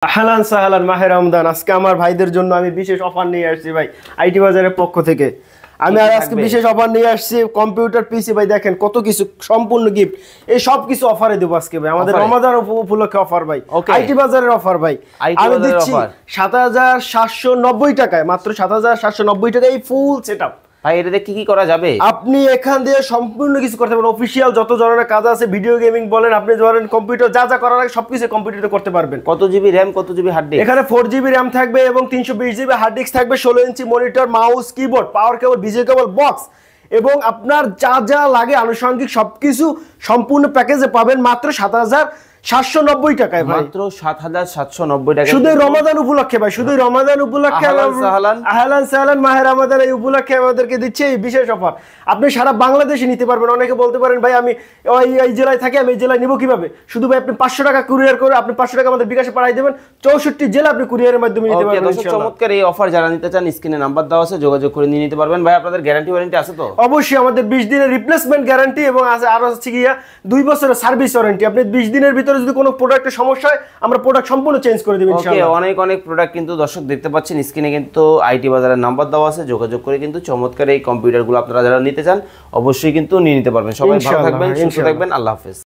আহলান সাহলান মাহে রমজান। আজকে আমার ভাইদের জন্য আমি বিশেষ অফার নিয়ে আসছি ভাই আইটি বাজারের পক্ষ থেকে। আমি আর আজকে বিশেষ অফার নিয়ে আসছি কম্পিউটার পিসি ভাই, দেখেন কত কিছু সম্পূর্ণ গিফট, এই সব কিছু অফারে দেবো আজকে ভাই। আমাদের রমজান উপলক্ষে অফার ভাই, আইটি বাজারের অফার ভাই। আমি দিচ্ছি ৭৭৯০ টাকায়, মাত্র ৭৭৯০ টাকায় এই ফুল সেটআপ ভাই। এটাতে কি কি করা যাবে? আপনি এখান দিয়ে সম্পূর্ণ কিছু করতে পারবেন। অফিশিয়াল যত ধরনের কাজ আছে, ভিডিও গেমিং বলেন, আপনি ধরেন কম্পিউটার যা যা করার লাগে সবকিছু কম্পিউটারে করতে পারবেন। কত জিবি র্যাম, কত জিবি হার্ড ডিস্ক? এখানে 4 জিবি র্যাম থাকবে এবং 320 জিবি হার্ড ডিস্ক থাকবে, 16 ইঞ্চি মনিটর, মাউস, কিবোর্ড, পাওয়ার কেবল, বিজে কেবল, বক্স এবং আপনার যা যা লাগে আনুষঙ্গিক সবকিছু সম্পূর্ণ প্যাকেজে পাবেন মাত্র ৭৭৯০ টাকায় ভাই। মাত্র ৭৭৯০ টাকা শুধু রমাদান উপলক্ষে ভাই, শুধু রমাদান উপলক্ষে। আহলান সাহলান মাহে রমাদান এই উপলক্ষে আমাদেরকে দিচ্ছে এই বিশেষ অফার। আপনি সারা বাংলাদেশে নিতে পারবেন। অনেকে বলতে পারেন ভাই আমি এই জেলায় থাকি, আমি এই জেলায় নিব কিভাবে? শুধু ভাই আপনি ৫০০ টাকা কুরিয়ার করে আপনি ৫০০ টাকা আমাদের বিকাশে পাঠিয়ে দেবেন, ৬৪ জেলা আপনি কুরিয়ারের মাধ্যমে নিতে পারবেন। চমৎকার এই অফার, যারা নিতে চান স্ক্রিনে নাম্বার দেওয়া আছে, যোগাযোগ করে নিয়ে নিতে পারবেন। ভাই আপনাদের গ্যারান্টি ওয়ারেন্টি আছে তো? অবশ্যই, আমাদের ২০ দিনের রিপ্লেসমেন্ট গ্যারান্টি এবং আছে আরো হচ্ছে গিয়া 2 বছরের সার্ভিস ওয়ারেন্টি। আপনি ২০ দিনের ভিতরে যদি কোনো প্রোডাক্টের সমস্যা হয় আমরা প্রোডাক্ট সম্পূর্ণ চেঞ্জ করে দেব ইনশাআল্লাহ। ওকে, অনেক অনেক প্রোডাক্ট কিন্তু দর্শক দেখতে পাচ্ছেন স্ক্রিনে, কিন্তু আইটি বাজারের নাম্বার দেওয়া আছে, যোগাযোগ করে কিন্তু চমৎকার এই কম্পিউটারগুলো আপনারা যারা নিতে চান অবশ্যই কিন্তু নিয়ে নিতে পারবেন। সবাই ভালো থাকবেন, সুস্থ থাকবেন, আল্লাহ হাফেজ।